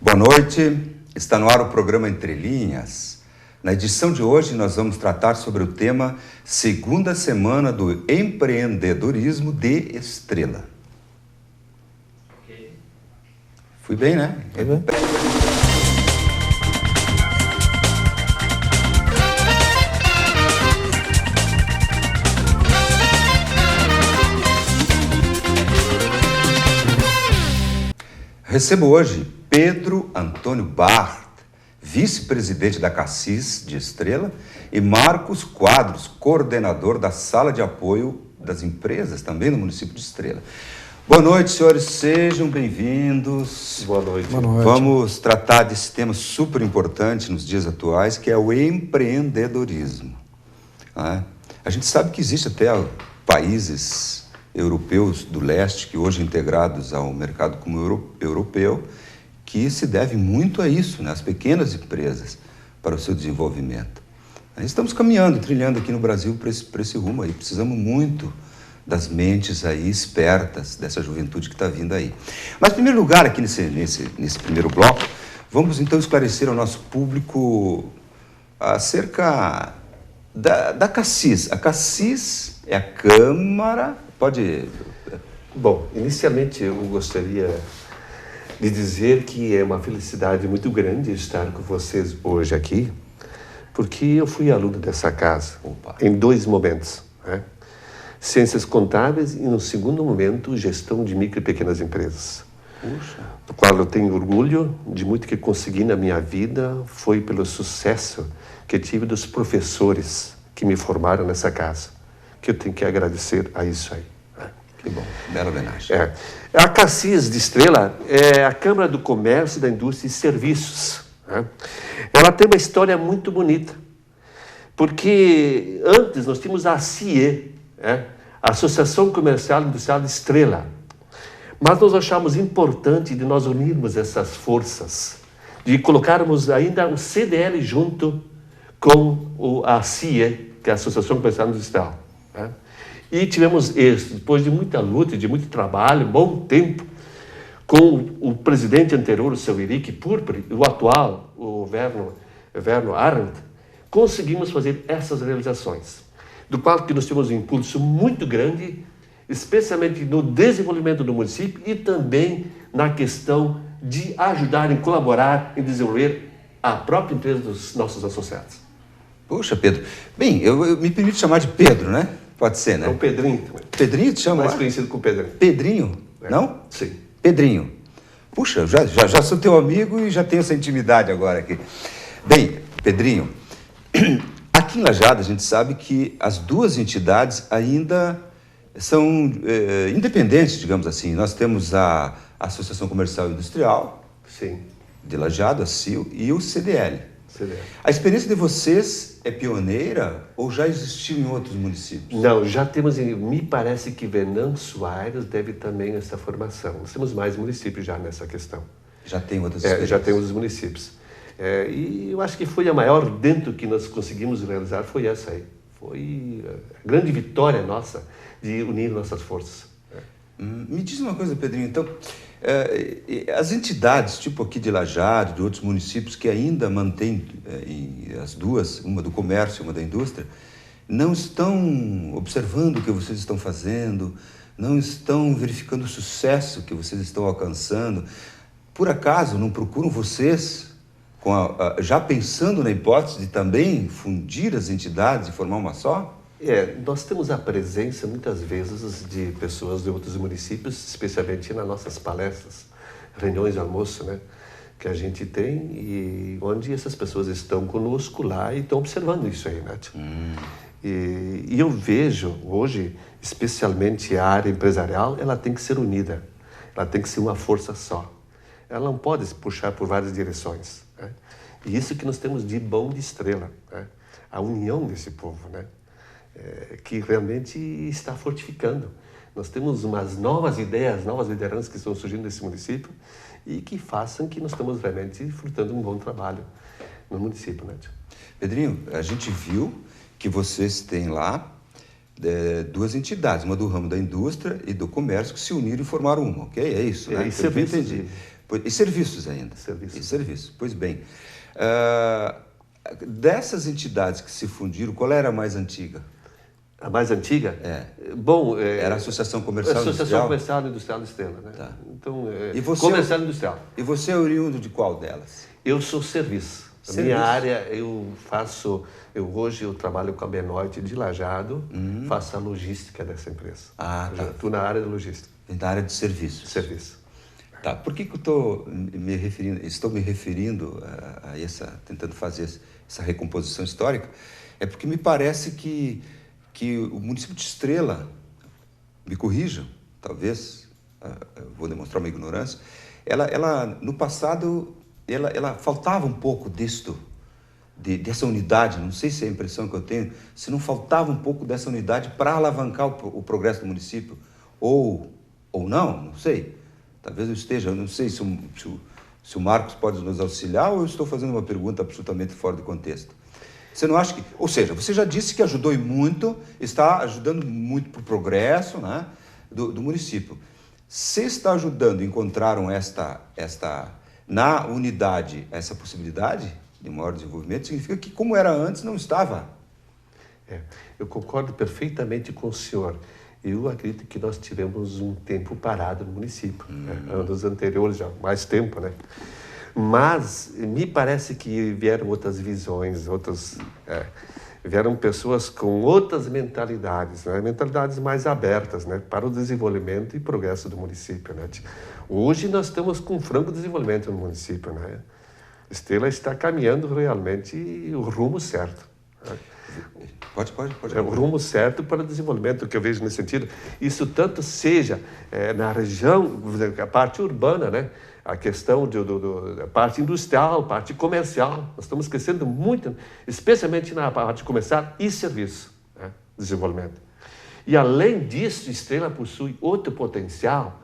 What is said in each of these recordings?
Boa noite, está no ar o programa Entre Linhas. Na edição de hoje nós vamos tratar sobre o tema Segunda Semana do Empreendedorismo de Estrela. Ok. Fui bem, né? Foi bem. Recebo hoje Pedro Antônio Bart, vice-presidente da Cassis de Estrela, e Marcos Quadros, coordenador da Sala de Apoio das Empresas, também no município de Estrela. Boa noite, senhores, sejam bem-vindos. Boa noite. Boa noite. Vamos tratar desse tema super importante nos dias atuais, que é o empreendedorismo. A gente sabe que existe até países europeus do leste, que hoje integrados ao mercado como europeu, que se deve muito a isso, né? As pequenas empresas, para o seu desenvolvimento. Estamos caminhando, trilhando aqui no Brasil para esse rumo aí. Precisamos muito das mentes aí espertas dessa juventude que está vindo aí. Mas, em primeiro lugar, aqui nesse primeiro bloco, vamos então esclarecer ao nosso público acerca da Cassis. A Cassis é a Câmara... Pode... Bom, inicialmente eu gostaria de dizer que é uma felicidade muito grande estar com vocês hoje aqui, porque eu fui aluno dessa casa em dois momentos, né? Ciências Contábeis e, no segundo momento, Gestão de Micro e Pequenas Empresas. Puxa. Do qual eu tenho orgulho de muito que consegui na minha vida, foi pelo sucesso que tive dos professores que me formaram nessa casa, que eu tenho que agradecer a isso aí. Que bom, bela homenagem. A Cassis de Estrela é a Câmara do Comércio, da Indústria e Serviços, né? Ela tem uma história muito bonita, porque antes nós tínhamos a CIE, a Associação Comercial e Industrial de Estrela, mas nós achamos importante de nós unirmos essas forças, de colocarmos ainda o CDL junto com a CIE, que é a Associação Comercial e Industrial, né? E tivemos êxito, depois de muita luta, de muito trabalho, bom tempo, com o presidente anterior, o seu Henrique Purpuri, e o atual, o Werner Arendt, conseguimos fazer essas realizações, do qual que nós tivemos um impulso muito grande, especialmente no desenvolvimento do município e também na questão de ajudar e colaborar em desenvolver a própria empresa dos nossos associados. Poxa, Pedro. Bem, eu me permito chamar de Pedro, né? Pode ser, né? É o Pedrinho também. Pedrinho te chama? Mais conhecido como Pedrinho. Pedrinho? Não? Sim. Pedrinho. Puxa, já sou teu amigo e já tenho essa intimidade agora aqui. Bem, Pedrinho, aqui em Lajeado a gente sabe que as duas entidades ainda são independentes, digamos assim. Nós temos a Associação Comercial e Industrial, Sim. de Lajeado, a CIL, e o CDL. CDL. A experiência de vocês é pioneira ou já existiu em outros municípios? Não, já temos, me parece que Venâncio Aires deve também essa formação. Nós temos mais municípios já nessa questão. Já tem outras experiências? Já temos os municípios. E eu acho que foi a maior dentro que nós conseguimos realizar, foi essa aí. Foi a grande vitória nossa de unir nossas forças. Me diz uma coisa, Pedrinho, então, as entidades, tipo aqui de Lajeado, de outros municípios que ainda mantêm as duas, uma do comércio e uma da indústria, não estão observando o que vocês estão fazendo, não estão verificando o sucesso que vocês estão alcançando. Por acaso não procuram vocês, já pensando na hipótese de também fundir as entidades e formar uma só? Nós temos a presença, muitas vezes, de pessoas de outros municípios, especialmente nas nossas palestras, reuniões de almoço, né, que a gente tem, e onde essas pessoas estão conosco lá e estão observando isso aí, né? E eu vejo, hoje, especialmente a área empresarial, ela tem que ser unida, ela tem que ser uma força só. Ela não pode se puxar por várias direções, né? E isso que nós temos de bom de Estrela, né? A união desse povo, né? Que realmente está fortificando. Nós temos umas novas ideias, novas lideranças que estão surgindo nesse município e que façam que nós estamos realmente frutando um bom trabalho no município, né? Pedrinho, a gente viu que vocês têm lá duas entidades, uma do ramo da indústria e do comércio, que se uniram e formaram uma, ok? É isso, né? Isso eu entendi. E serviços ainda. Serviços. E serviços. Pois bem, dessas entidades que se fundiram, qual era a mais antiga? A mais antiga? Bom, era a Associação Comercial Industrial? Associação Comercial Industrial Estrela, né? Tá. Então, E você, Comercial Industrial. E você é oriundo de qual delas? Eu sou serviço. A minha área, hoje eu trabalho com a Benoit de Lajeado, faço a logística dessa empresa. Ah, tá. Estou na área de logística. Na área de serviços. Serviço. Tá. Por que eu estou me referindo a tentando fazer essa recomposição histórica? É porque me parece que o município de Estrela, me corrijam, talvez, vou demonstrar uma ignorância, ela no passado, ela faltava um pouco dessa unidade, não sei se é a impressão que eu tenho, se não faltava um pouco dessa unidade para alavancar o progresso do município, ou não sei. Talvez eu esteja, eu não sei se o Marcos pode nos auxiliar ou eu estou fazendo uma pergunta absolutamente fora de contexto. Você não acha que... Ou seja, você já disse que ajudou e muito, está ajudando muito para o progresso, né, do município. Se está ajudando, encontraram na unidade essa possibilidade de maior desenvolvimento, significa que, como era antes, não estava. Eu concordo perfeitamente com o senhor. Eu acredito que nós tivemos um tempo parado no município, anos anteriores, já mais tempo, né? Mas me parece que vieram outras visões, vieram pessoas com outras mentalidades, né? Mentalidades mais abertas, né? Para o desenvolvimento e progresso do município, né? Hoje nós estamos com franco desenvolvimento no município, né? Estrela está caminhando realmente o rumo certo. Né? Pode. É o rumo certo para o desenvolvimento que eu vejo nesse sentido. Isso tanto seja na região, a parte urbana, né? A questão da parte industrial, parte comercial. Nós estamos crescendo muito, especialmente na parte comercial e serviço, né? Desenvolvimento. E além disso, Estrela possui outro potencial,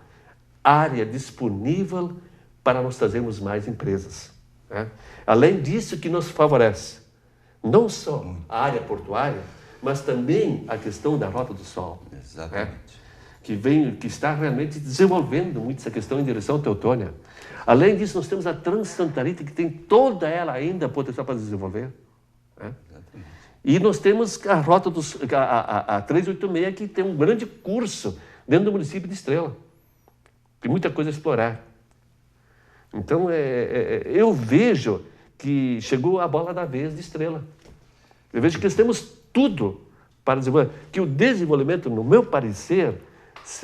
área disponível para nós trazermos mais empresas, né? Além disso, que nos favorece não só a área portuária, mas também a questão da Rota do Sol. Exatamente. Né? Que está realmente desenvolvendo muito essa questão em direção à Teutônia. Além disso, nós temos a Transsantarita, que tem toda ela ainda potencial para desenvolver. Né? E nós temos a Rota a 386, que tem um grande curso dentro do município de Estrela. Tem muita coisa a explorar. Então, eu vejo que chegou a bola da vez de Estrela. Eu vejo que nós temos tudo para desenvolver. Que o desenvolvimento, no meu parecer,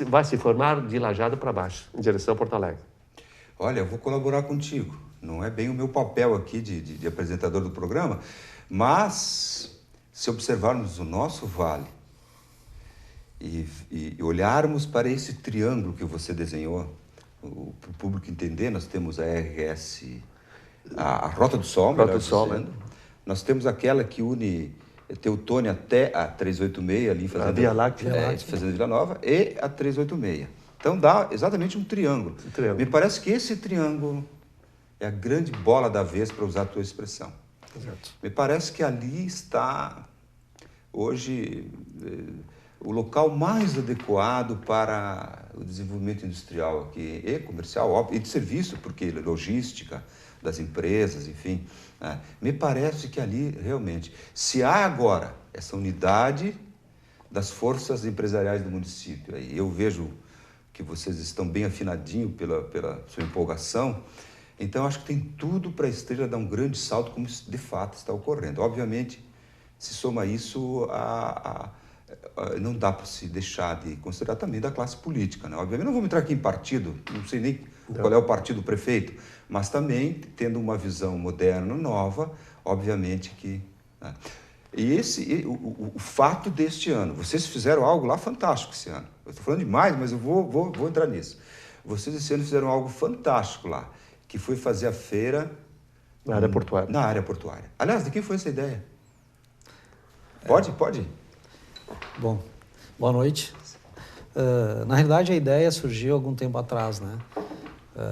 vai se formar de Lajeado para baixo, em direção a Porto Alegre. Olha, eu vou colaborar contigo. Não é bem o meu papel aqui de apresentador do programa, mas se observarmos o nosso vale e olharmos para esse triângulo que você desenhou, para o público entender, nós temos a RS... A Rota do Sol, Rota do Sol, né? Nós temos aquela que une Teutônia até a 386, ali fazendo a Via Láctea. Fazenda Vila Nova, e a 386. Então dá exatamente um triângulo. Me parece que esse triângulo é a grande bola da vez, para usar a tua expressão. Exato. Me parece que ali está, hoje, o local mais adequado para o desenvolvimento industrial aqui, e comercial, óbvio, e de serviço, porque logística das empresas, enfim. Me parece que ali, realmente, se há agora essa unidade das forças empresariais do município, aí eu vejo que vocês estão bem afinadinhos pela sua empolgação, então acho que tem tudo para a Estrela dar um grande salto, como de fato está ocorrendo. Obviamente, se soma isso não dá para se deixar de considerar também da classe política, né? Obviamente, não vamos entrar aqui em partido, não sei nem qual é o partido do prefeito, mas também tendo uma visão moderna, nova, obviamente que... Né? E o fato deste ano, vocês fizeram algo lá fantástico esse ano. Eu estou falando demais, mas eu vou entrar nisso. Vocês esse ano fizeram algo fantástico lá, que foi fazer a feira... Na área portuária. Na área portuária. Aliás, de quem foi essa ideia? Pode? Bom, boa noite. Na realidade, a ideia surgiu algum tempo atrás, né?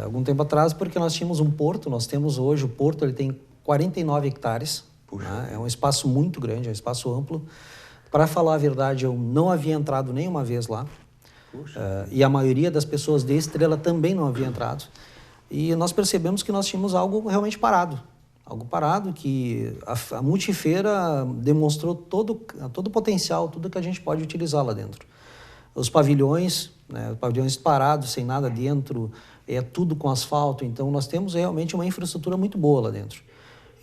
Algum tempo atrás, porque nós tínhamos um porto, nós temos hoje, o porto ele tem 49 hectares, né? É um espaço muito grande, é um espaço amplo. Para falar a verdade, eu não havia entrado nenhuma vez lá, e a maioria das pessoas de Estrela também não havia entrado. E nós percebemos que nós tínhamos algo realmente parado. Algo parado, que a multifeira demonstrou todo o potencial, tudo que a gente pode utilizar lá dentro. Os pavilhões, né, pavilhões parados, sem nada dentro, é tudo com asfalto, então nós temos realmente uma infraestrutura muito boa lá dentro.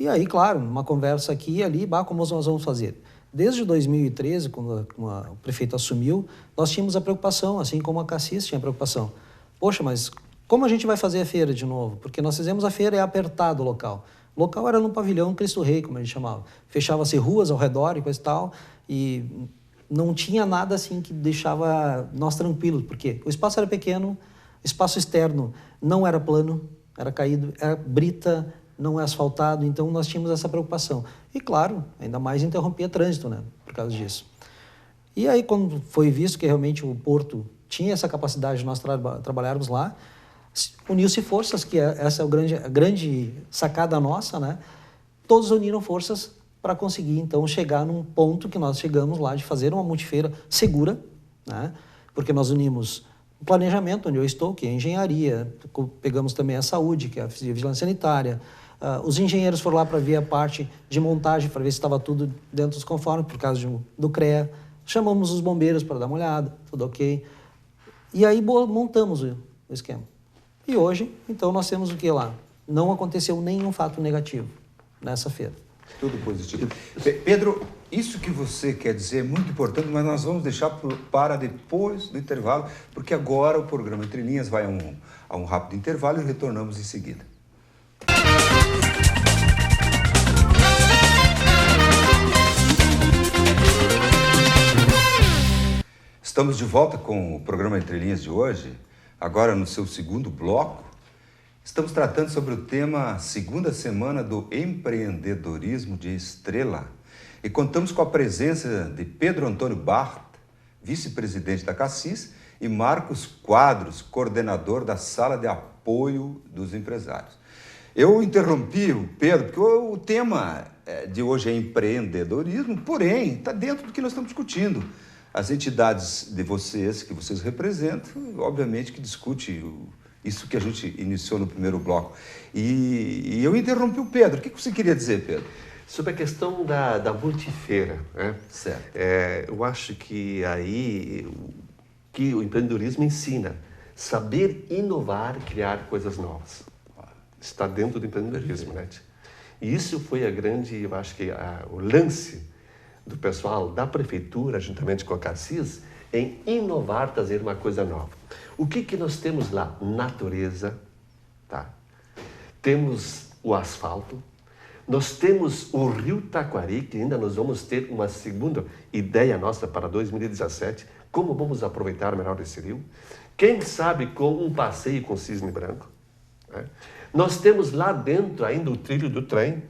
E aí, claro, uma conversa aqui e ali, como nós vamos fazer? Desde 2013, quando o prefeito assumiu, nós tínhamos a preocupação, assim como a Cassis tinha a preocupação. Poxa, mas como a gente vai fazer a feira de novo? Porque nós fizemos a feira, é apertado o local. O local era no pavilhão Cristo Rei, como a gente chamava. Fechava-se ruas ao redor e coisa e tal, e não tinha nada assim que deixava nós tranquilos, porque o espaço era pequeno, o espaço externo não era plano, era caído, era brita, não é asfaltado, então nós tínhamos essa preocupação. E claro, ainda mais interrompia trânsito, né, por causa disso. E aí, quando foi visto que realmente o Porto tinha essa capacidade de nós trabalharmos lá, uniu-se forças, que essa é a grande sacada nossa, né? Todos uniram forças para conseguir, então, chegar num ponto que nós chegamos lá de fazer uma multifeira segura, né? Porque nós unimos o planejamento, onde eu estou, que é a engenharia, pegamos também a saúde, que é a vigilância sanitária, os engenheiros foram lá para ver a parte de montagem, para ver se estava tudo dentro dos conformes, por causa do CREA, chamamos os bombeiros para dar uma olhada, tudo ok, e aí montamos o esquema. E hoje, então, nós temos o que lá? Não aconteceu nenhum fato negativo nessa feira. Tudo positivo. Pedro, isso que você quer dizer é muito importante, mas nós vamos deixar para depois do intervalo, porque agora o programa Entre Linhas vai a um rápido intervalo e retornamos em seguida. Estamos de volta com o programa Entre Linhas de hoje. Agora, no seu segundo bloco, estamos tratando sobre o tema Segunda Semana do Empreendedorismo de Estrela. E contamos com a presença de Pedro Antônio Bart, vice-presidente da Cassis, e Marcos Quadros, coordenador da Sala de Apoio dos Empresários. Eu interrompi o Pedro, porque o tema de hoje é empreendedorismo, porém, está dentro do que nós estamos discutindo. As entidades de vocês, que vocês representam, obviamente que discute isso que a gente iniciou no primeiro bloco. E eu interrompi o Pedro. O que você queria dizer, Pedro? Sobre a questão da multifeira, né? Certo. Eu acho que aí que o empreendedorismo ensina saber inovar, criar coisas novas. Está dentro do empreendedorismo, né? E isso foi eu acho que o lance do pessoal da prefeitura, juntamente com a Cassis, em inovar, trazer uma coisa nova. O que nós temos lá? Natureza, tá? Temos o asfalto, nós temos o Rio Taquari, que ainda nós vamos ter uma segunda ideia nossa para 2017, como vamos aproveitar melhor esse rio. Quem sabe com um passeio com cisne branco. Né? Nós temos lá dentro ainda o trilho do trem,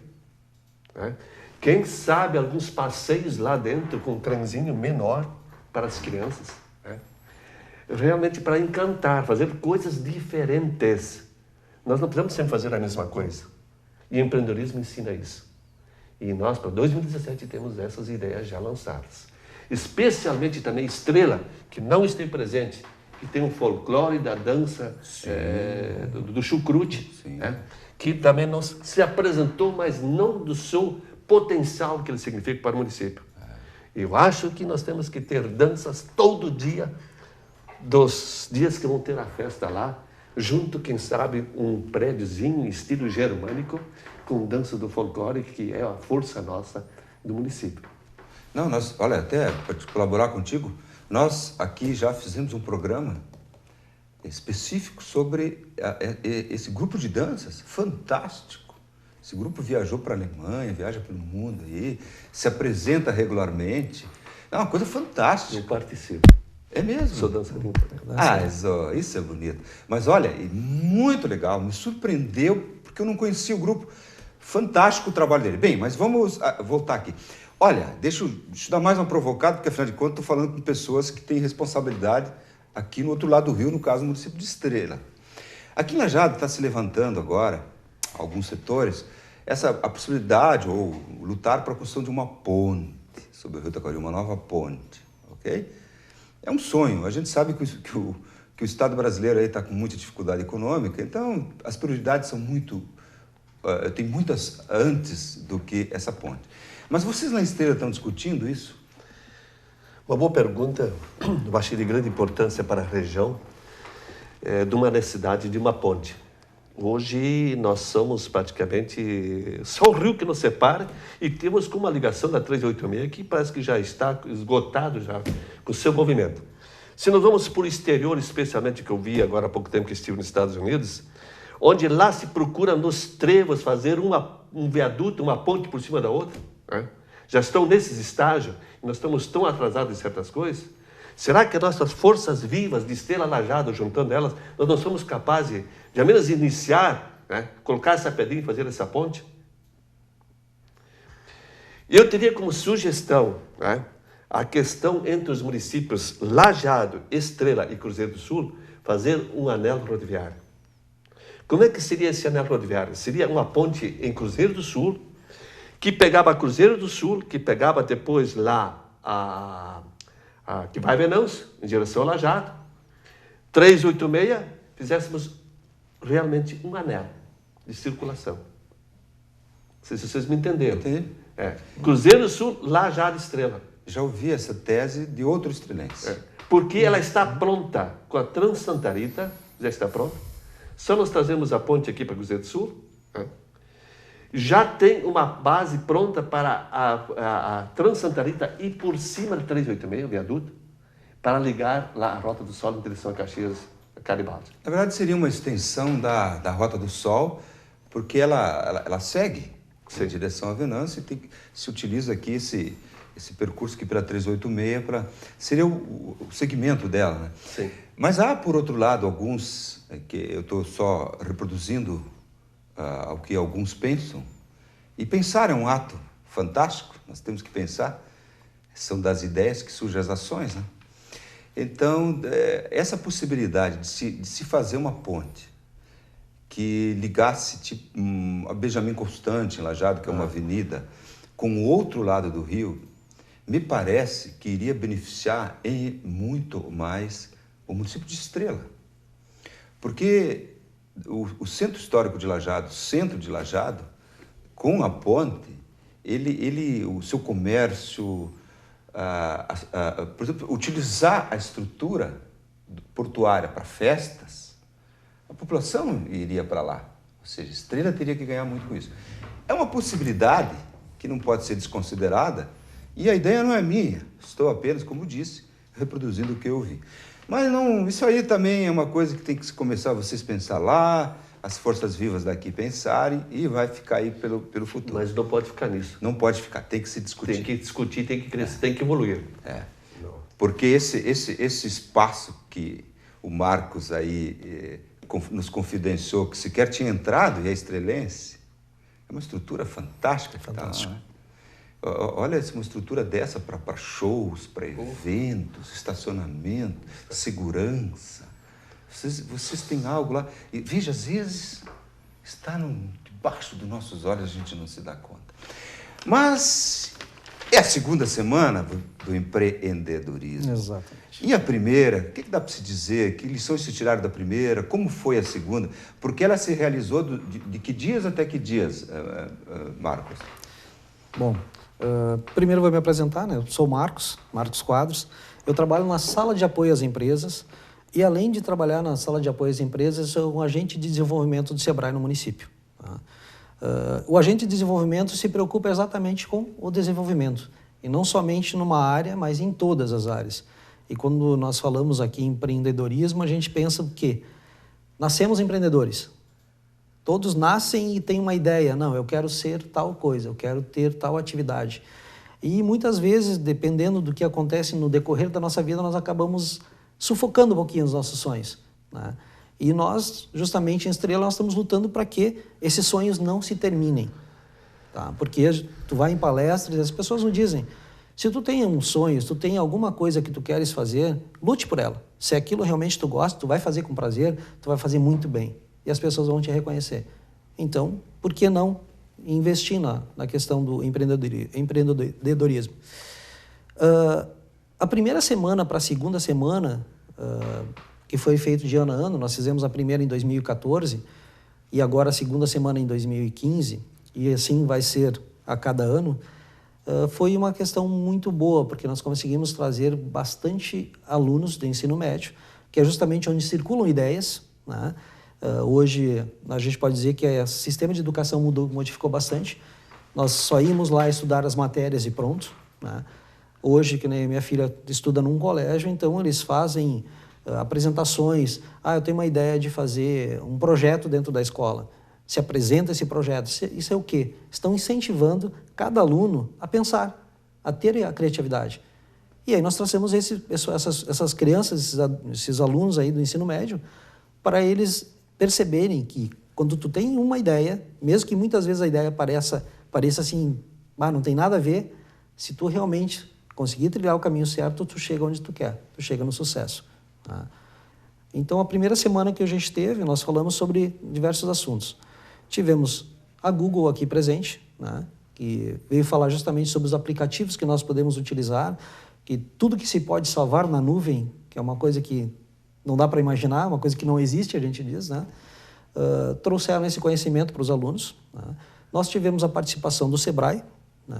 né? Quem sabe alguns passeios lá dentro com um trenzinho menor para as crianças. Né? Realmente para encantar, fazer coisas diferentes. Nós não podemos sempre fazer a mesma coisa. E o empreendedorismo ensina isso. E nós, para 2017, temos essas ideias já lançadas. Especialmente também Estrela, que não esteve presente, que tem o folclore da dança do chucrute, né? Que também não se apresentou, mas não do seu potencial que ele significa para o município. Eu acho que nós temos que ter danças todo dia, dos dias que vão ter a festa lá, junto, quem sabe, um prédiozinho estilo germânico, com dança do folclore, que é a força nossa do município. Não, olha, até para colaborar contigo, nós aqui já fizemos um programa específico sobre esse grupo de danças, fantástico. Esse grupo viajou para a Alemanha, viaja pelo mundo aí, se apresenta regularmente. É uma coisa fantástica. Eu participo. É mesmo? Sou dançarino. Isso é bonito. Mas olha, muito legal, me surpreendeu, porque eu não conhecia o grupo. Fantástico o trabalho dele. Bem, mas vamos voltar aqui. Olha, deixa eu dar mais uma provocada, porque afinal de contas estou falando com pessoas que têm responsabilidade aqui no outro lado do rio, no caso do município de Estrela. Aqui em Lajeado está se levantando agora, alguns setores, a possibilidade ou lutar para a construção de uma ponte sobre o Rio Taquari, uma nova ponte, ok? É um sonho. A gente sabe que que o Estado brasileiro aí está com muita dificuldade econômica, então as prioridades são tem muitas antes do que essa ponte. Mas vocês na Estrela estão discutindo isso? Uma boa pergunta, eu achei de grande importância para a região, de uma necessidade de uma ponte. Hoje nós somos praticamente só o rio que nos separa e temos com uma ligação da 386 que parece que já está esgotado já com o seu movimento. Se nós vamos por exterior, especialmente que eu vi agora há pouco tempo que estive nos Estados Unidos, onde lá se procura nos trevos fazer um viaduto, uma ponte por cima da outra, né? Já estão nesses estágios, e nós estamos tão atrasados em certas coisas. Será que nossas forças vivas de Estrela Lajado, juntando elas, nós não somos capazes de, ao menos, iniciar, né? Colocar essa pedrinha e fazer essa ponte? Eu teria como sugestão, né, a questão entre os municípios Lajado, Estrela e Cruzeiro do Sul, fazer um anel rodoviário. Como é que seria esse anel rodoviário? Seria uma ponte em Cruzeiro do Sul, que pegava Cruzeiro do Sul, que pegava depois lá que vai Venâncio, em direção ao Lajado. 386, fizéssemos realmente um anel de circulação. Não sei se vocês me entenderam. Entendi. Cruzeiro do Sul, Lajado, Estrela. Já ouvi essa tese de outro estrelense. Porque ela está pronta com a Transanta Rita, já está pronta. Só nós trazemos a ponte aqui para Cruzeiro do Sul. Já tem uma base pronta para a Transanta Rita ir por cima do 386, o viaduto, para ligar lá a Rota do Sol em direção a Caxias, a Garibaldi. Na verdade, seria uma extensão da Rota do Sol, porque ela segue em direção a Venâncio e se utiliza aqui esse percurso aqui pela 386, seria o segmento dela, né? Sim. Mas há, por outro lado, alguns, que eu estou só reproduzindo o que alguns pensam, e pensar é um ato fantástico, nós temos que pensar, são das ideias que surgem as ações, né? Então, essa possibilidade de se fazer uma ponte que ligasse tipo, a Benjamin Constant, em Lajado, que é uma avenida, com o outro lado do rio, me parece que iria beneficiar muito mais o município de Estrela. Porque o centro histórico de Lajado, centro de Lajado, com a ponte, o seu comércio, por exemplo, utilizar a estrutura portuária para festas, a população iria para lá. Ou seja, Estrela teria que ganhar muito com isso. É uma possibilidade que não pode ser desconsiderada, e a ideia não é minha, estou apenas, como disse, reproduzindo o que eu ouvi. Mas não, isso aí também é uma coisa que tem que começar vocês a pensar lá, as forças vivas daqui pensarem, e vai ficar aí pelo futuro. Mas não pode ficar nisso. Não pode ficar, tem que se discutir. Tem que discutir, tem que crescer, tem que evoluir. Porque esse espaço que o Marcos aí nos confidenciou, que sequer tinha entrado, e é estrelense, é uma estrutura fantástica. Fantástico. Tá lá, né? Olha, uma estrutura dessa para shows, para eventos, estacionamento, segurança. Vocês têm algo lá. E veja, às vezes está debaixo dos nossos olhos, a gente não se dá conta. Mas é a segunda semana do empreendedorismo. Exatamente. E a primeira, o que dá para se dizer? Que lições se tiraram da primeira? Como foi a segunda? Porque ela se realizou de que dias até que dias, Marcos? Bom, primeiro eu vou me apresentar, né? Eu sou Marcos Quadros. Eu trabalho na sala de apoio às empresas e, além de trabalhar na sala de apoio às empresas, sou um agente de desenvolvimento do SEBRAE no município. Tá? O agente de desenvolvimento se preocupa exatamente com o desenvolvimento, e não somente numa área, mas em todas as áreas. E quando nós falamos aqui em empreendedorismo, a gente pensa o quê? Nascemos empreendedores. Todos nascem e têm uma ideia. Não, eu quero ser tal coisa, eu quero ter tal atividade. E muitas vezes, dependendo do que acontece no decorrer da nossa vida, nós acabamos sufocando um pouquinho os nossos sonhos, né? E nós, justamente em Estrela, nós estamos lutando para que esses sonhos não se terminem. Tá? Porque tu vai em palestras e as pessoas nos dizem, se tu tem um sonho, se tu tem alguma coisa que tu queres fazer, lute por ela. Se aquilo realmente tu gosta, tu vai fazer com prazer, tu vai fazer muito bem. E as pessoas vão te reconhecer. Então, por que não investir na questão do empreendedorismo? A primeira semana para a segunda semana, que foi feito de ano a ano. Nós fizemos a primeira em 2014 e agora a segunda semana em 2015, e assim vai ser a cada ano. Foi uma questão muito boa, porque nós conseguimos trazer bastante alunos do ensino médio, que é justamente onde circulam ideias, né? Hoje, a gente pode dizer que o sistema de educação modificou bastante. Nós só íamos lá estudar as matérias e pronto, né? Hoje, que nem minha filha estuda num colégio, então eles fazem apresentações. Eu tenho uma ideia de fazer um projeto dentro da escola. Se apresenta esse projeto. Isso é o quê? Estão incentivando cada aluno a pensar, a ter a criatividade. E aí nós trouxemos essas crianças, esses alunos aí do ensino médio, para eles perceberem que quando tu tem uma ideia, mesmo que muitas vezes a ideia pareça assim, não tem nada a ver, se tu realmente conseguir trilhar o caminho certo, tu chega onde tu quer, tu chega no sucesso. Tá? Então, a primeira semana que a gente teve, nós falamos sobre diversos assuntos. Tivemos a Google aqui presente, né, que veio falar justamente sobre os aplicativos que nós podemos utilizar, que tudo que se pode salvar na nuvem, que é uma coisa que não dá para imaginar, uma coisa que não existe, a gente diz, né, trouxeram esse conhecimento para os alunos. Né. Nós tivemos a participação do Sebrae, né,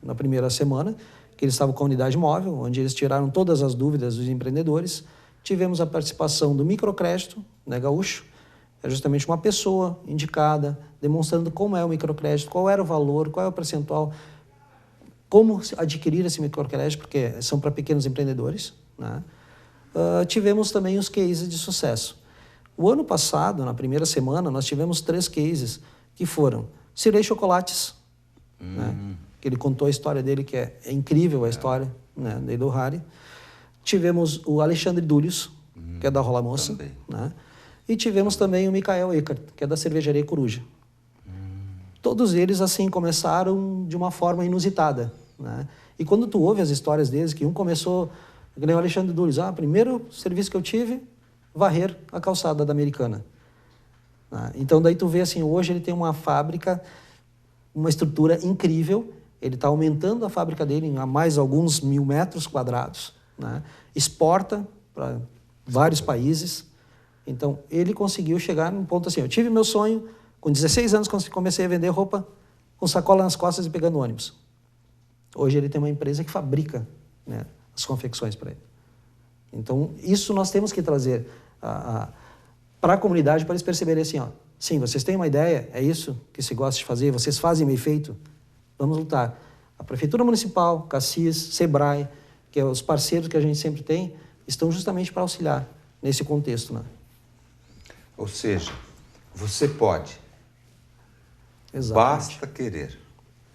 na primeira semana, que eles estavam com a unidade móvel, onde eles tiraram todas as dúvidas dos empreendedores. Tivemos a participação do microcrédito, né, Gaúcho, é justamente uma pessoa indicada, demonstrando como é o microcrédito, qual era o valor, qual é o percentual, como adquirir esse microcrédito, porque são para pequenos empreendedores. Né? Tivemos também os cases de sucesso. O ano passado, na primeira semana, nós tivemos 3 cases que foram Cirei Chocolates, né? Que ele contou a história dele, que é incrível a história, né, do Harry. Tivemos o Alexandre Dúlios, que é da Rola Moça, né? E tivemos também o Mikael Eckert, que é da Cervejaria Coruja. Todos eles, assim, começaram de uma forma inusitada, né? E quando tu ouve as histórias deles, que um começou, que nem o Alexandre Dúlios, primeiro serviço que eu tive, varrer a calçada da Americana. Então, daí tu vê, assim, hoje ele tem uma fábrica, uma estrutura incrível, ele está aumentando a fábrica dele a mais alguns 1000 metros quadrados, né? Exporta para vários países. Então, ele conseguiu chegar num ponto assim, eu tive meu sonho, com 16 anos comecei a vender roupa com sacola nas costas e pegando ônibus. Hoje ele tem uma empresa que fabrica, né, as confecções para ele. Então, isso nós temos que trazer para a comunidade, para eles perceberem assim, sim, vocês têm uma ideia, é isso que se gosta de fazer, vocês fazem bem feito, vamos lutar. A Prefeitura Municipal, Cassis, Sebrae, que é os parceiros que a gente sempre tem, estão justamente para auxiliar nesse contexto, né? Ou seja, você pode. Exatamente. Basta querer.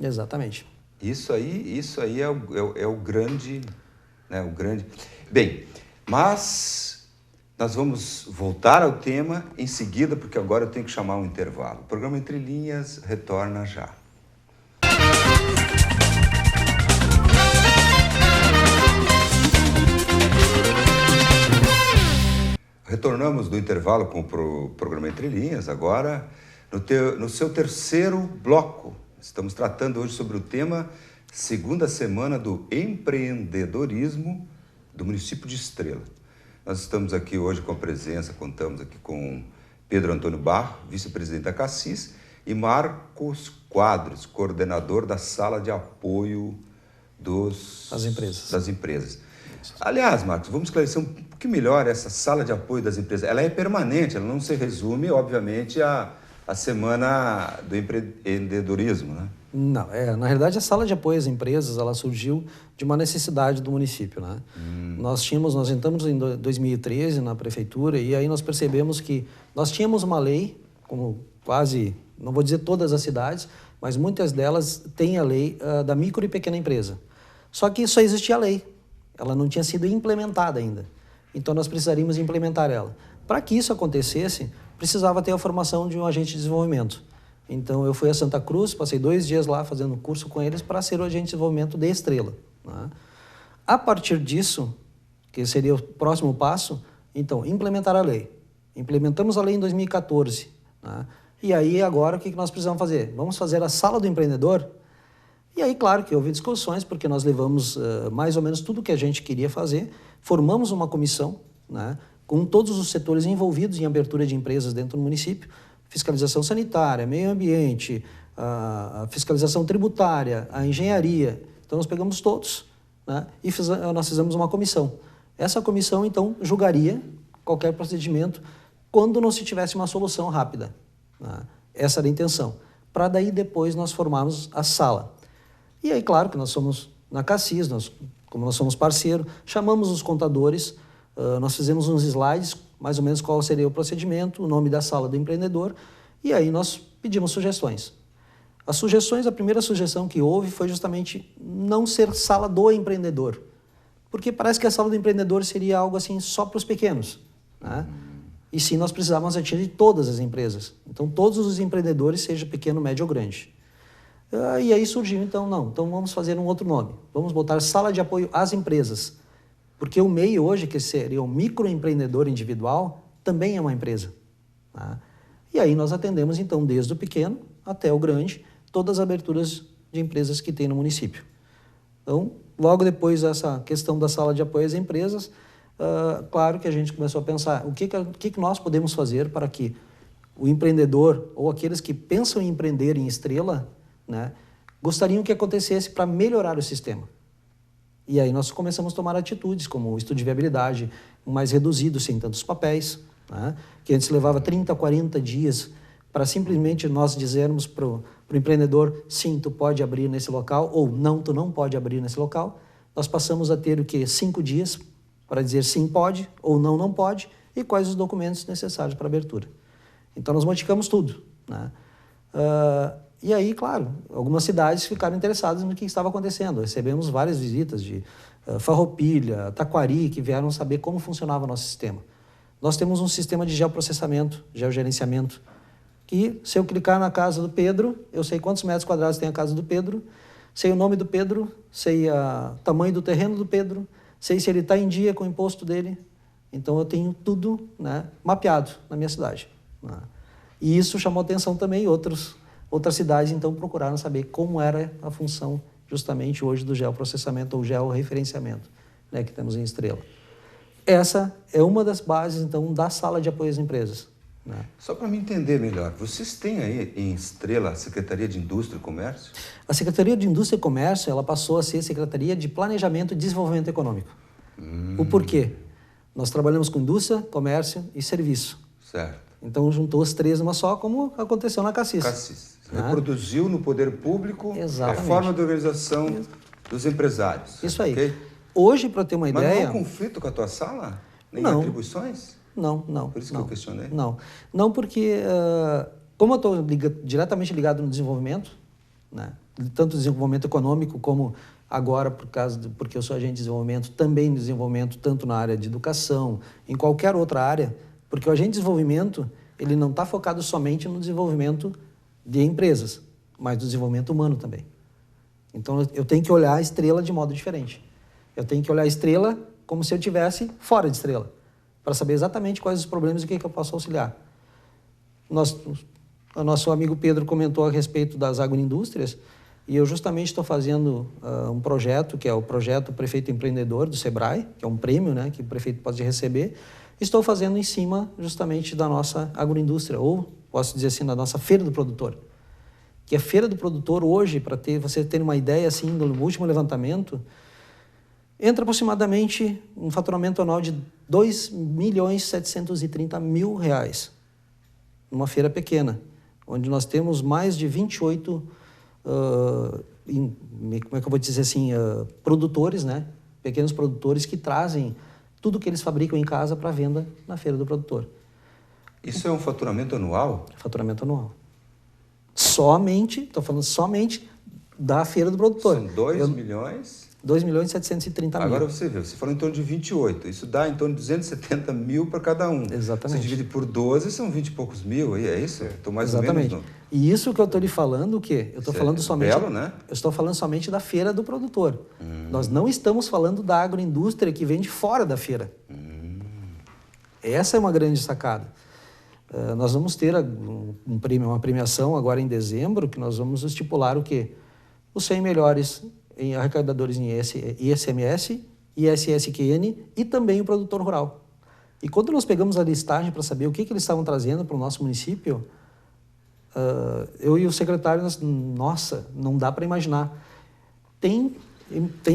Exatamente. Isso aí é o grande, né, o grande... Bem, mas nós vamos voltar ao tema em seguida, porque agora eu tenho que chamar um intervalo. O programa Entre Linhas retorna já. Retornamos do intervalo com o programa Entre Linhas, agora no seu terceiro bloco. Estamos tratando hoje sobre o tema Segunda Semana do Empreendedorismo do município de Estrela. Nós estamos aqui hoje com a presença, contamos aqui com Pedro Antônio Barro, vice-presidente da Cassis, e Marcos Quadros, coordenador da Sala de Apoio das Empresas. Aliás, Marcos, vamos esclarecer um pouquinho melhor essa Sala de Apoio das Empresas. Ela é permanente, ela não se resume, obviamente, à Semana do Empreendedorismo, né? Não, na realidade a Sala de Apoio às Empresas, ela surgiu de uma necessidade do município, né? Nós entramos em 2013 na prefeitura e aí nós percebemos que nós tínhamos uma lei, como quase, não vou dizer todas as cidades, mas muitas delas têm a lei da micro e pequena empresa. Só que só existia a lei, ela não tinha sido implementada ainda. Então nós precisaríamos implementar ela. Para que isso acontecesse, precisava ter a formação de um agente de desenvolvimento. Então, eu fui a Santa Cruz, passei 2 dias lá fazendo curso com eles para ser o agente de desenvolvimento de Estrela, né? A partir disso, que seria o próximo passo, então, implementar a lei. Implementamos a lei em 2014. Né? E aí, agora, o que nós precisamos fazer? Vamos fazer a Sala do Empreendedor? E aí, claro que houve discussões, porque nós levamos mais ou menos tudo que a gente queria fazer, formamos uma comissão, né, com todos os setores envolvidos em abertura de empresas dentro do município, fiscalização sanitária, meio ambiente, a fiscalização tributária, a engenharia. Então, nós pegamos todos, né, e nós fizemos uma comissão. Essa comissão, então, julgaria qualquer procedimento quando não se tivesse uma solução rápida, né? Essa era a intenção. Para daí, depois, nós formarmos a sala. E aí, claro que nós somos na Cassis, como nós somos parceiro, chamamos os contadores, nós fizemos uns slides, mais ou menos qual seria o procedimento, o nome da sala do empreendedor, e aí nós pedimos sugestões. As sugestões, a primeira sugestão que houve foi justamente não ser sala do empreendedor, porque parece que a sala do empreendedor seria algo assim só para os pequenos, né? E sim, nós precisávamos atingir todas as empresas. Então, todos os empreendedores, seja pequeno, médio ou grande. E aí surgiu, então vamos fazer um outro nome. Vamos botar sala de apoio às empresas. Porque o MEI hoje, que seria o microempreendedor individual, também é uma empresa, tá? E aí nós atendemos, então, desde o pequeno até o grande, todas as aberturas de empresas que tem no município. Então, logo depois dessa questão da sala de apoio às empresas, claro que a gente começou a pensar o que nós podemos fazer para que o empreendedor ou aqueles que pensam em empreender em Estrela, né, gostariam que acontecesse para melhorar o sistema. E aí nós começamos a tomar atitudes, como o estudo de viabilidade mais reduzido, sem tantos papéis, né, que antes levava 30, 40 dias para simplesmente nós dizermos para o empreendedor, sim, tu pode abrir nesse local, ou não, tu não pode abrir nesse local. Nós passamos a ter o quê? 5 dias para dizer sim pode ou não não pode e quais os documentos necessários para abertura. Então nós modificamos tudo, né? E aí, claro, algumas cidades ficaram interessadas no que estava acontecendo. Recebemos várias visitas de Farroupilha, Taquari, que vieram saber como funcionava o nosso sistema. Nós temos um sistema de geoprocessamento, geogerenciamento, que se eu clicar na casa do Pedro, eu sei quantos metros quadrados tem a casa do Pedro, sei o nome do Pedro, sei o tamanho do terreno do Pedro, sei se ele está em dia com o imposto dele. Então, eu tenho tudo, né, mapeado na minha cidade, né? E isso chamou atenção também. Outras cidades, então, procuraram saber como era a função, justamente, hoje do geoprocessamento ou georreferenciamento, né, que temos em Estrela. Essa é uma das bases, então, da sala de apoio às empresas, né? Só para me entender melhor, vocês têm aí em Estrela a Secretaria de Indústria e Comércio? A Secretaria de Indústria e Comércio, ela passou a ser Secretaria de Planejamento e Desenvolvimento Econômico. O porquê? Nós trabalhamos com indústria, comércio e serviço. Certo. Então, juntou os três numa só, como aconteceu na Cassis. Cassis. Reproduziu no poder público Exatamente. a forma de organização dos empresários. Isso aí. Okay? Hoje, para ter uma Mas ideia... não há conflito com a tua sala? Nem Não. atribuições? Não. Por isso que eu questionei? Não, porque como eu estou diretamente ligado no desenvolvimento, né, tanto desenvolvimento econômico como agora, porque eu sou agente de desenvolvimento, também desenvolvimento tanto na área de educação, em qualquer outra área, porque o agente de desenvolvimento, ele não está focado somente no desenvolvimento de empresas, mas do desenvolvimento humano também. Então, eu tenho que olhar a Estrela de modo diferente. Eu tenho que olhar a Estrela como se eu estivesse fora de Estrela, para saber exatamente quais os problemas e o que eu posso auxiliar. O nosso amigo Pedro comentou a respeito das agroindústrias, e eu justamente estou fazendo um projeto, que é o projeto Prefeito Empreendedor do Sebrae, que é um prêmio, né, que o prefeito pode receber. Estou fazendo em cima justamente da nossa agroindústria, ou posso dizer assim, da nossa Feira do Produtor. Que a Feira do Produtor hoje, para você ter uma ideia, assim, no último levantamento, entra aproximadamente um faturamento anual de R$ 2.730.000, numa feira pequena, onde nós temos mais de 28, como é que eu vou dizer assim, produtores, né? Pequenos produtores que trazem tudo que eles fabricam em casa para venda na Feira do Produtor. Isso é um faturamento anual? Faturamento anual. Estou falando somente da Feira do Produtor. São 2 milhões... 2.730.000. Agora você falou em torno de 28. Isso dá em torno de 270 mil para cada um. Exatamente. Você divide por 12, são 20 e poucos mil, é isso? Estou mais Exatamente. ou menos... E isso que eu estou lhe falando, o quê? Eu estou falando somente... Belo, né? Eu estou falando somente da Feira do Produtor. Nós não estamos falando da agroindústria que vende fora da feira. Essa é uma grande sacada. Nós vamos ter uma premiação agora em dezembro, que nós vamos estipular o quê? Os 100 melhores em arrecadadores em ICMS, ISSQN e também o produtor rural. E quando nós pegamos a listagem para saber o que eles estavam trazendo para o nosso município, eu e o secretário, nossa, não dá para imaginar. Tem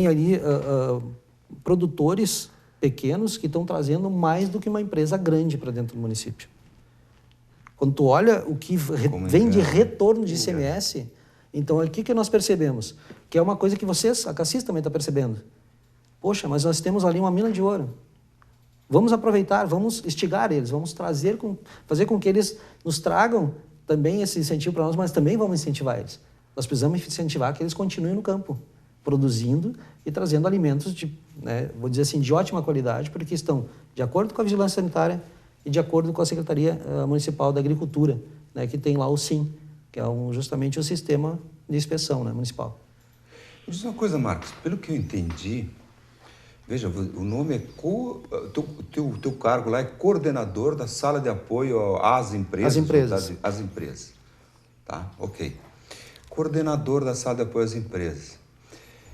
ali produtores pequenos que estão trazendo mais do que uma empresa grande para dentro do município. Quando tu olha o que vem de retorno de ICMS, então o que nós percebemos? Que é uma coisa que vocês, a Cassis também está percebendo. Poxa, mas nós temos ali uma mina de ouro. Vamos aproveitar, vamos instigar eles, vamos fazer com que eles nos tragam também esse incentivo para nós, mas também vamos incentivar eles. Nós precisamos incentivar que eles continuem no campo, produzindo e trazendo alimentos vou dizer assim, de ótima qualidade, porque estão de acordo com a vigilância sanitária e de acordo com a Secretaria Municipal da Agricultura, que tem lá o SIM, que é justamente o sistema de inspeção municipal. Me diz uma coisa, Marcos, pelo que eu entendi, veja, o nome é... Teu cargo lá é coordenador da sala de apoio às empresas. Às empresas. Tá, ok. Coordenador da sala de apoio às empresas.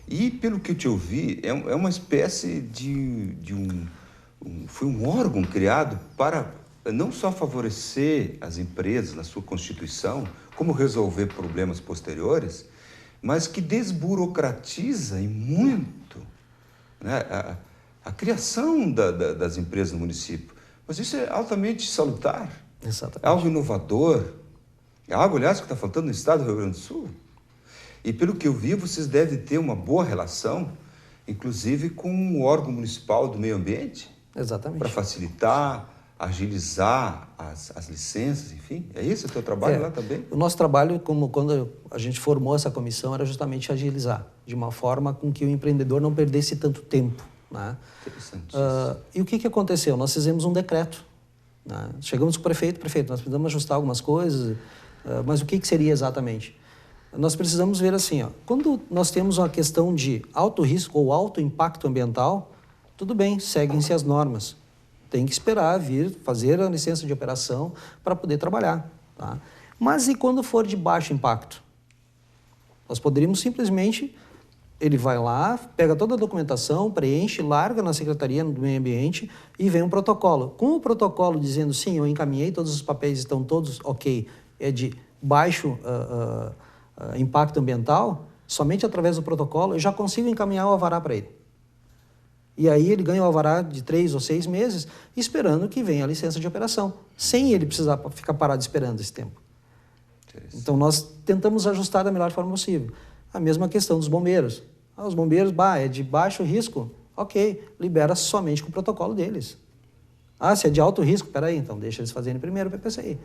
E, pelo que eu te ouvi, é uma espécie foi um órgão criado para não só favorecer as empresas na sua constituição, como resolver problemas posteriores, mas que desburocratiza e muito a criação das empresas no município. Mas isso é altamente salutar. Exatamente. É algo inovador. É algo, aliás, que está faltando no estado do Rio Grande do Sul. E, pelo que eu vi, vocês devem ter uma boa relação, inclusive com o órgão municipal do meio ambiente. Exatamente. Para facilitar, agilizar as licenças, enfim. É isso o teu trabalho lá também? O nosso trabalho, quando a gente formou essa comissão, era justamente agilizar, de uma forma com que o empreendedor não perdesse tanto tempo. Interessantíssimo. E o que aconteceu? Nós fizemos um decreto. Chegamos com o prefeito, nós precisamos ajustar algumas coisas, mas o que seria exatamente? Nós precisamos ver assim, quando nós temos uma questão de alto risco ou alto impacto ambiental, tudo bem, seguem-se as normas. Tem que esperar vir fazer a licença de operação para poder trabalhar. Tá? Mas e quando for de baixo impacto? Nós poderíamos simplesmente, ele vai lá, pega toda a documentação, preenche, larga na Secretaria do Meio Ambiente e vem um protocolo. Com o protocolo dizendo, sim, eu encaminhei, todos os papéis estão todos ok, é de baixo impacto ambiental, somente através do protocolo eu já consigo encaminhar o alvará para ele. E aí ele ganha o alvará de 3 ou 6 meses, esperando que venha a licença de operação, sem ele precisar ficar parado esperando esse tempo. Então nós tentamos ajustar da melhor forma possível. A mesma questão dos bombeiros. Os bombeiros, é de baixo risco, ok, libera somente com o protocolo deles. Se é de alto risco, peraí, então deixa eles fazerem primeiro o PPCI.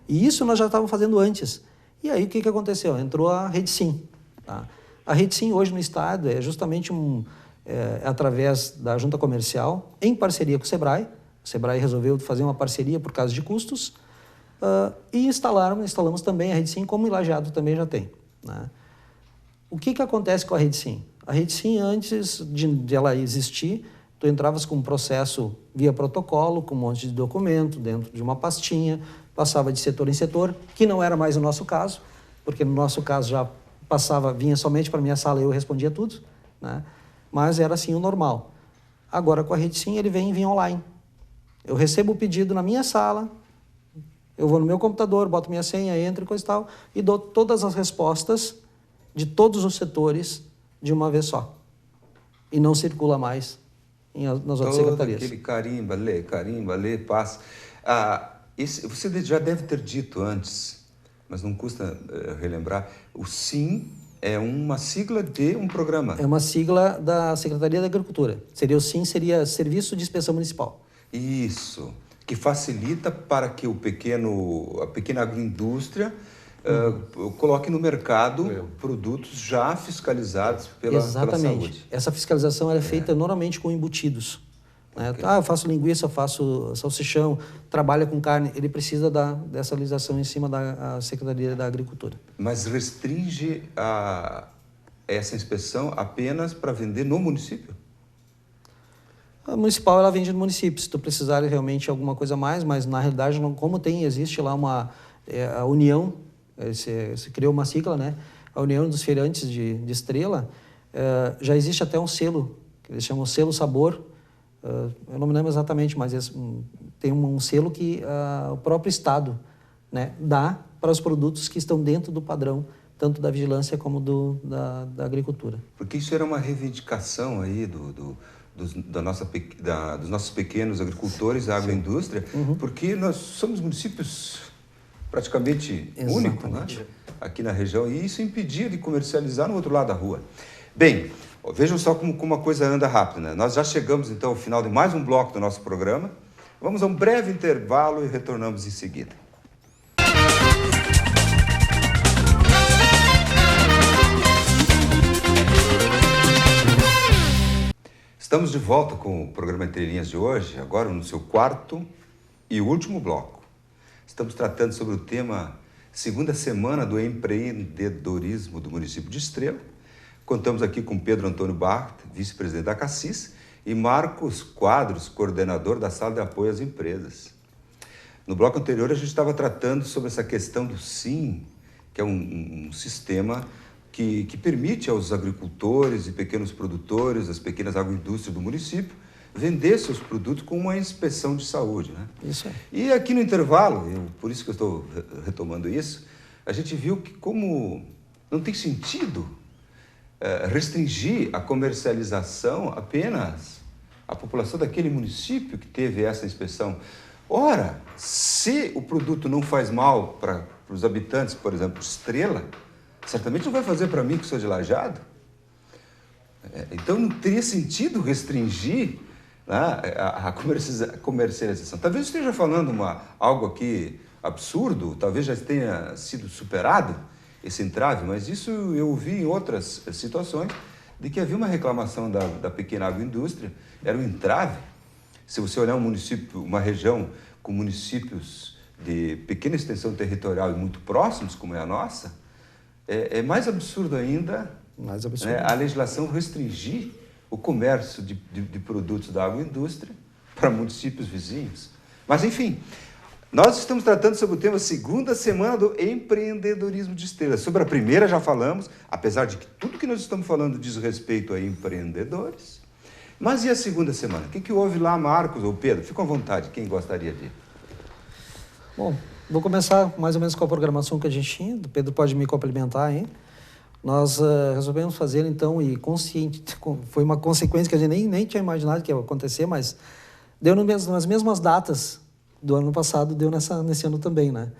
E isso nós já estávamos fazendo antes. E aí o que aconteceu? Entrou a Rede Sim. Tá? A Rede Sim hoje no estado é justamente através da Junta Comercial, em parceria com o Sebrae. O Sebrae resolveu fazer uma parceria por causa de custos e instalamos também a Rede Sim, como o Lajeado também já tem. O que acontece com a Rede Sim? A Rede Sim, antes de ela existir, tu entravas com um processo via protocolo, com um monte de documento, dentro de uma pastinha, passava de setor em setor, que não era mais o nosso caso, porque no nosso caso já vinha somente para a minha sala e eu respondia tudo, mas era assim o normal. Agora com a Rede Sim ele vem online. Eu recebo o pedido na minha sala, eu vou no meu computador, boto minha senha, entro e coisa e tal, e dou todas as respostas de todos os setores de uma vez só. E não circula mais nas outras secretarias. Aquele carimba, lê, passa. Você já deve ter dito antes, mas não custa relembrar, o SIM é uma sigla de um programa. É uma sigla da Secretaria da Agricultura. O SIM seria Serviço de Inspeção Municipal. Isso, que facilita para que a pequena agroindústria coloque no mercado produtos já fiscalizados pela saúde. Exatamente. Essa fiscalização é feita normalmente com embutidos. Okay. Eu faço linguiça, eu faço salsichão, trabalha com carne. Ele precisa dessa legislação em cima da Secretaria da Agricultura. Mas restringe essa inspeção apenas para vender no município? A municipal ela vende no município. Se tu precisar realmente alguma coisa a mais, mas na realidade, como existe lá a União, se criou uma sigla, a União dos Feirantes de Estrela, já existe até um selo, que eles chamam selo sabor, eu não me lembro exatamente, mas tem um selo que o próprio Estado, né, dá para os produtos que estão dentro do padrão, tanto da vigilância como da agricultura. Porque isso era uma reivindicação aí dos nossos pequenos agricultores, da agroindústria, porque nós somos municípios praticamente únicos, né, aqui na região, e isso impedia de comercializar no outro lado da rua. Bem, vejam só como uma coisa anda rápido, né? Nós já chegamos então ao final de mais um bloco do nosso programa. Vamos a um breve intervalo e retornamos em seguida. Estamos de volta com o programa Entre Linhas de hoje, agora no seu quarto e último bloco. Estamos tratando sobre o tema Segunda Semana do Empreendedorismo do município de Estrela. Contamos aqui com Pedro Antônio Bart, vice-presidente da Cassis, e Marcos Quadros, coordenador da Sala de Apoio às Empresas. No bloco anterior, a gente estava tratando sobre essa questão do SIM, que é um sistema que permite aos agricultores e pequenos produtores, as pequenas agroindústrias do município, vender seus produtos com uma inspeção de saúde, né? Isso é. E aqui no intervalo, por isso que eu estou retomando isso, a gente viu que como não tem sentido restringir a comercialização apenas à população daquele município que teve essa inspeção. Ora, se o produto não faz mal para os habitantes, por exemplo, de Estrela, certamente não vai fazer para mim que sou de Lajeado. Então não teria sentido restringir, né, a comercialização. Talvez eu esteja falando algo aqui absurdo, talvez já tenha sido superado esse entrave, mas isso eu ouvi em outras situações, de que havia uma reclamação da pequena agroindústria, era um entrave. Se você olhar um município, uma região com municípios de pequena extensão territorial e muito próximos, como é a nossa, é mais absurdo ainda, né, a legislação restringir o comércio de produtos da agroindústria para municípios vizinhos. Mas, enfim, nós estamos tratando sobre o tema Segunda Semana do Empreendedorismo de Estrela. Sobre a primeira já falamos, apesar de que tudo que nós estamos falando diz respeito a empreendedores. Mas e a segunda semana? O que houve lá, Marcos ou Pedro? Fiquem à vontade, quem gostaria de ir? Bom, vou começar mais ou menos com a programação que a gente tinha. O Pedro pode me complementar, hein? Nós resolvemos fazer, então, e foi uma consequência que a gente nem tinha imaginado que ia acontecer, mas deu nas mesmas datas do ano passado, deu nesse ano também, né?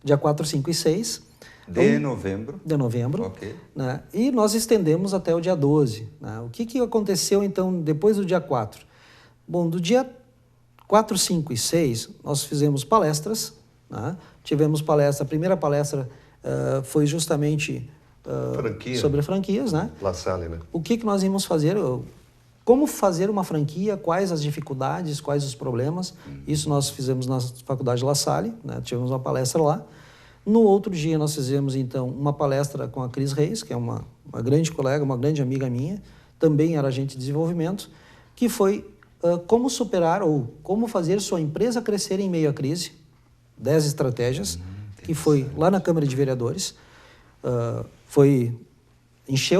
Dia 4, 5 e 6. De novembro. De novembro. Ok. Né? E nós estendemos até o dia 12. Né? O que aconteceu, então, depois do dia 4? Bom, do dia 4, 5 e 6, nós fizemos palestras. Né? Tivemos palestra, a primeira palestra foi justamente sobre franquias, né? La Salle, né? O que nós íamos fazer, como fazer uma franquia, quais as dificuldades, quais os problemas. Isso nós fizemos na Faculdade La Salle, né? Tivemos uma palestra lá. No outro dia nós fizemos, então, uma palestra com a Cris Reis, que é uma grande colega, uma grande amiga minha, também era agente de desenvolvimento, que foi como superar ou como fazer sua empresa crescer em meio à crise, 10 estratégias, que foi lá na Câmara de Vereadores.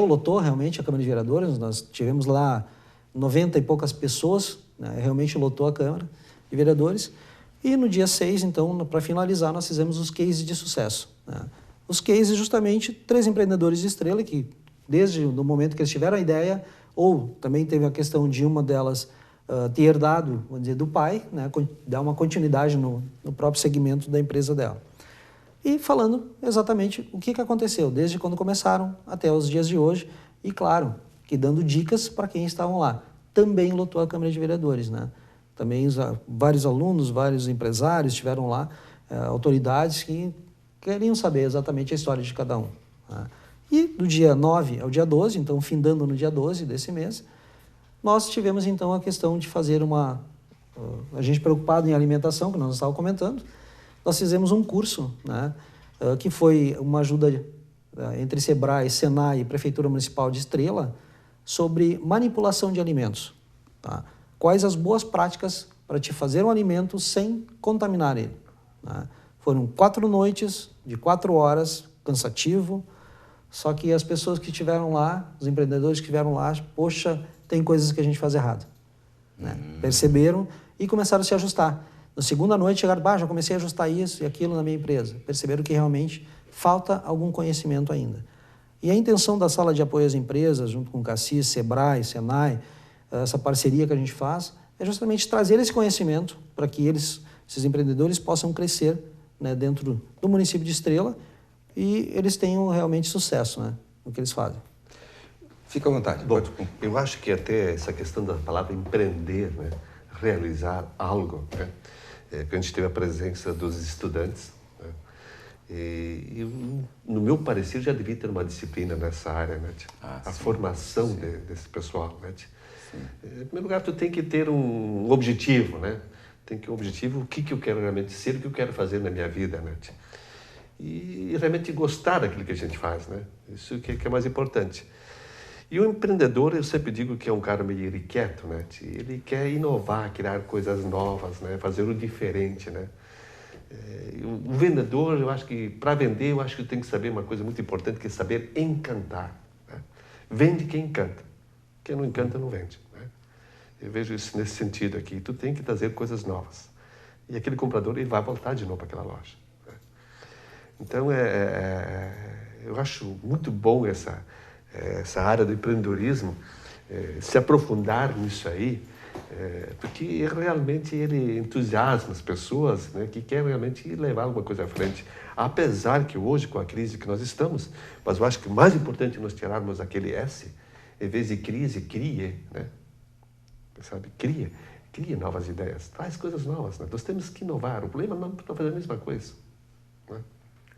Lotou realmente a Câmara de Vereadores, nós tivemos lá 90 e poucas pessoas, né? Realmente lotou a Câmara de Vereadores. E no dia 6, então, para finalizar, nós fizemos os cases de sucesso. Né? Os cases, justamente, 3 empreendedores de Estrela que, desde o momento que eles tiveram a ideia, ou também teve a questão de uma delas ter herdado, vamos dizer, do pai, né? Dar uma continuidade no próprio segmento da empresa dela. E falando exatamente o que aconteceu, desde quando começaram até os dias de hoje, e claro, que dando dicas para quem estavam lá. Também lotou a Câmara de Vereadores, né? Também vários alunos, vários empresários estiveram lá, autoridades que queriam saber exatamente a história de cada um. Né? E do dia 9 ao dia 12, então findando no dia 12 desse mês, nós tivemos então a questão de fazer a gente preocupado em alimentação, que nós estávamos comentando, nós fizemos um curso, né, que foi uma ajuda entre Sebrae, Senai e Prefeitura Municipal de Estrela sobre manipulação de alimentos. Tá? Quais as boas práticas para te fazer um alimento sem contaminar ele. Né? Foram 4 noites, de 4 horas, cansativo, só que as pessoas que estiveram lá, os empreendedores que estiveram lá, poxa, tem coisas que a gente faz errado. né? Perceberam e começaram a se ajustar. Na segunda noite chegaram, já comecei a ajustar isso e aquilo na minha empresa. Perceberam que realmente falta algum conhecimento ainda. E a intenção da sala de apoio às empresas, junto com o Cassis, Sebrae, Senai, essa parceria que a gente faz, é justamente trazer esse conhecimento para que esses empreendedores possam crescer, né, dentro do município de Estrela e eles tenham realmente sucesso, né, no que eles fazem. Fica à vontade. Bom, eu acho que até essa questão da palavra empreender, né, realizar algo, né, que a gente teve a presença dos estudantes, né, e no meu parecer já devia ter uma disciplina nessa área, né, a formação desse pessoal, né. Em primeiro lugar, tu tem que ter um objetivo, né? Tem que ter um objetivo, o que eu quero realmente ser, o que eu quero fazer na minha vida, né? E realmente gostar daquilo que a gente faz, né? Isso que é mais importante. E o empreendedor, eu sempre digo que é um cara meio irrequieto, né? Ele quer inovar, criar coisas novas, né? Fazer o diferente, né? O vendedor, eu acho que, para vender, eu acho que tem que saber uma coisa muito importante, que é saber encantar, né? Vende quem encanta. Quem não encanta, não vende, né? Eu vejo isso nesse sentido aqui. Tu tem que trazer coisas novas. E aquele comprador, ele vai voltar de novo para aquela loja, né? Então, eu acho muito bom essa área do empreendedorismo, se aprofundar nisso aí, porque realmente ele entusiasma as pessoas, né, que querem realmente levar alguma coisa à frente. Apesar que hoje, com a crise que nós estamos, mas eu acho que o mais importante é nós tirarmos aquele S, em vez de crise, crie, né? Sabe? Crie novas ideias, traz coisas novas, né? Nós temos que inovar. O problema não é fazer a mesma coisa, né?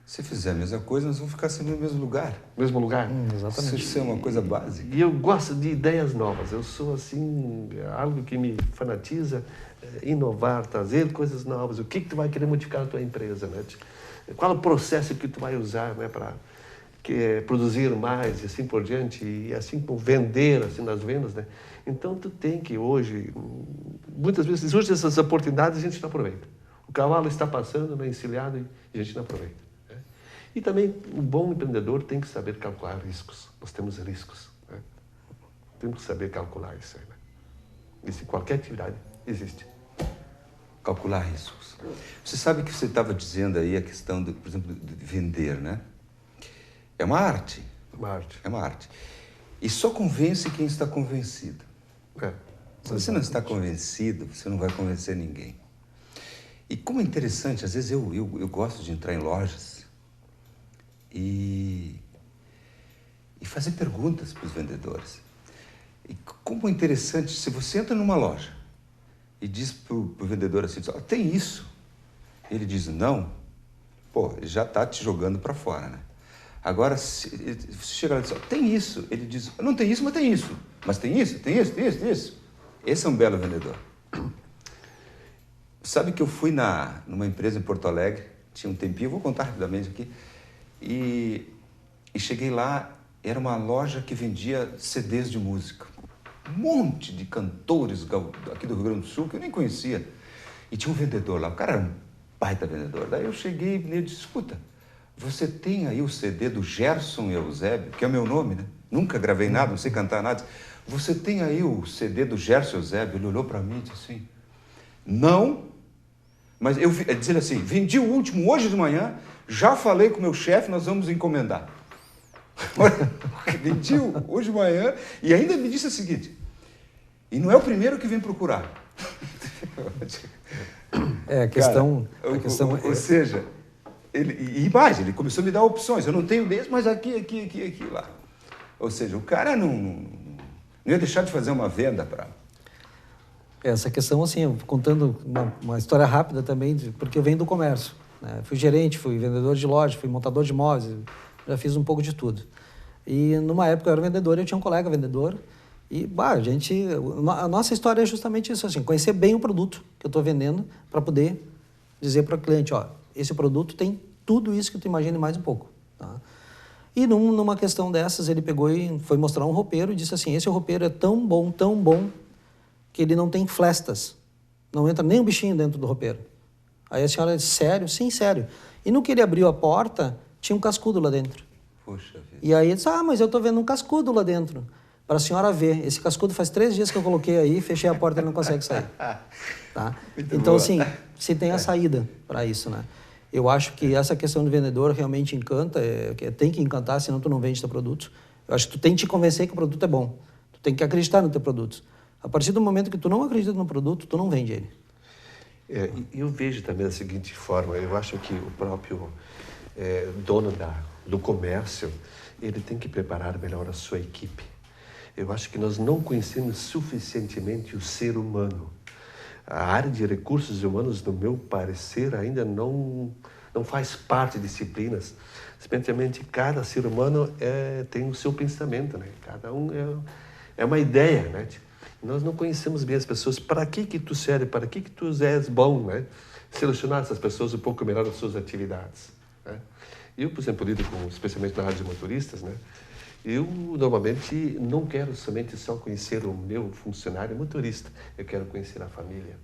Se fizer a mesma coisa, nós vamos ficar sempre no mesmo lugar. Mesmo lugar. Exatamente. Isso é uma coisa básica. E eu gosto de ideias novas. Eu sou, assim, algo que me fanatiza, inovar, trazer coisas novas. O que tu vai querer modificar na tua empresa, né? Qual o processo que tu vai usar, né, para produzir mais e assim por diante, e assim como vender, assim, nas vendas, né? Então, tu tem que hoje, muitas vezes, surgem essas oportunidades e a gente não aproveita. O cavalo está passando, né, encilhado, e a gente não aproveita, né? E também, o bom empreendedor tem que saber calcular riscos. Nós temos riscos, né? Temos que saber calcular isso aí, né? Isso em qualquer atividade existe. Calcular riscos. Você sabe que você estava dizendo aí a questão, por exemplo, de vender, né? É uma arte. Uma arte. É uma arte. E só convence quem está convencido. Se você não está convencido, você não vai convencer ninguém. E como é interessante, às vezes eu gosto de entrar em lojas e fazer perguntas para os vendedores. E como é interessante, se você entra numa loja e diz para o vendedor assim, tem isso. Ele diz não, pô, ele já está te jogando para fora, né? Agora, se você chega lá e diz, tem isso. Ele diz, não tem isso, mas tem isso. Mas tem isso, tem isso, tem isso, tem isso. Esse é um belo vendedor. Sabe que eu fui numa empresa em Porto Alegre, tinha um tempinho, vou contar rapidamente aqui, e cheguei lá, era uma loja que vendia CDs de música. Um monte de cantores aqui do Rio Grande do Sul que eu nem conhecia. E tinha um vendedor lá, o cara era um baita vendedor. Daí eu cheguei e ele disse, escuta, você tem aí o CD do Gerson Eusébio, que é o meu nome, né? Nunca gravei nada, não sei cantar nada. Você tem aí o CD do Gerson Eusébio? Ele olhou para mim e disse assim, não, mas ele disse assim, vendi o último hoje de manhã, já falei com o meu chefe, nós vamos encomendar. Vendi hoje de manhã e ainda me disse o seguinte, e não é o primeiro que vem procurar. A questão... Ou seja... E mais, ele começou a me dar opções. Eu não tenho desse, mas aqui, lá. Ou seja, o cara não ia deixar de fazer uma venda para... Essa questão, assim, contando uma história rápida também, porque eu venho do comércio, né? Fui gerente, fui vendedor de loja, fui montador de móveis, já fiz um pouco de tudo. E numa época eu era vendedor, eu tinha um colega vendedor, e a nossa história é justamente isso, assim, conhecer bem o produto que eu estou vendendo para poder dizer para o cliente, ó, esse produto tem tudo isso que tu imagina e mais um pouco, tá? E numa questão dessas, ele pegou e foi mostrar um roupeiro e disse assim, esse roupeiro é tão bom, que ele não tem flestas. Não entra nem um bichinho dentro do roupeiro. Aí a senhora disse, sério? Sim, sério. E no que ele abriu a porta, tinha um cascudo lá dentro. Poxa vida. E aí ele disse, mas eu estou vendo um cascudo lá dentro. para a senhora ver. Esse cascudo faz 3 dias que eu coloquei aí, fechei a porta e ele não consegue sair. Tá? Então, boa. assim, se tem a saída para isso, né? Eu acho que essa questão do vendedor realmente encanta, tem que encantar, senão tu não vende teu produto. Eu acho que tu tem que te convencer que o produto é bom. Tu tem que acreditar no teu produto. A partir do momento que tu não acredita no produto, tu não vende ele. Eu vejo também da seguinte forma, eu acho que o próprio dono do comércio, ele tem que preparar melhor a sua equipe. Eu acho que nós não conhecemos suficientemente o ser humano. A área de recursos humanos, no meu parecer, ainda não faz parte de disciplinas. Simplesmente cada ser humano tem o seu pensamento, né? Cada um é uma ideia, né? Nós não conhecemos bem as pessoas. Para que tu serve? Para que tu és bom, né? Selecionar essas pessoas um pouco melhor as suas atividades, né? Eu, por exemplo, lido especialmente na área de motoristas, né? Eu, normalmente, não quero somente só conhecer o meu funcionário motorista. Eu quero conhecer a família.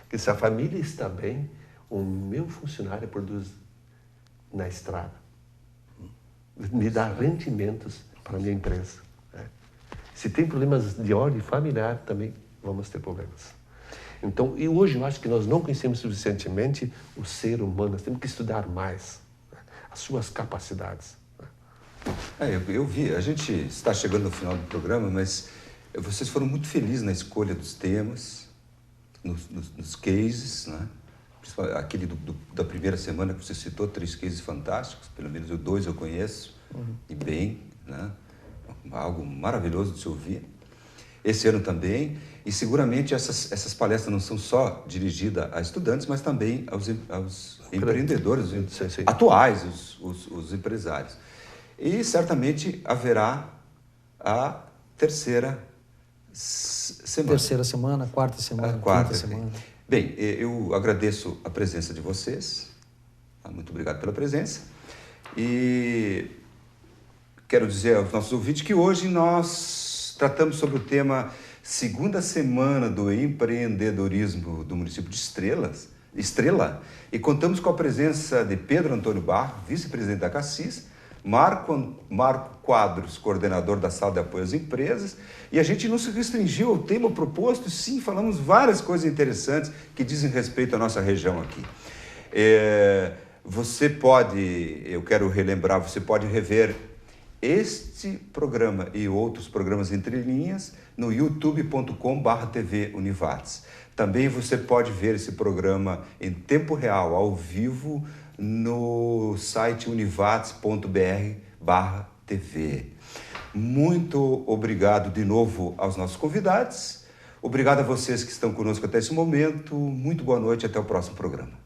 Porque se a família está bem, o meu funcionário produz na estrada. Me dá rendimentos para a minha empresa, né? Se tem problemas de ordem familiar, também vamos ter problemas. Então, e hoje eu acho que nós não conhecemos suficientemente o ser humano. Nós temos que estudar mais, né, as suas capacidades. Eu vi, a gente está chegando no final do programa, mas vocês foram muito felizes na escolha dos temas, nos cases, né? Aquele da primeira semana que você citou, 3 cases fantásticos, pelo menos 2 eu conheço, e bem, né? Algo maravilhoso de se ouvir. Esse ano também, e seguramente essas palestras não são só dirigidas a estudantes, mas também aos empreendedores atuais, os empresários. E certamente haverá a terceira semana. Terceira semana, quarta semana, quinta semana. Bem, eu agradeço a presença de vocês. Muito obrigado pela presença. E quero dizer aos nossos ouvintes que hoje nós tratamos sobre o tema Segunda Semana do Empreendedorismo do município de Estrela, e contamos com a presença de Pedro Antônio Barro, vice-presidente da Cassis, Marco Quadros, coordenador da Sala de Apoio às Empresas, e a gente não se restringiu ao tema proposto, sim, falamos várias coisas interessantes que dizem respeito à nossa região aqui. Eu quero relembrar, você pode rever este programa e outros programas entre linhas no youtube.com/TV Univates. Também você pode ver esse programa em tempo real, ao vivo, no site univates.br/TV. Muito obrigado de novo aos nossos convidados. Obrigado a vocês que estão conosco até esse momento. Muito boa noite e até o próximo programa.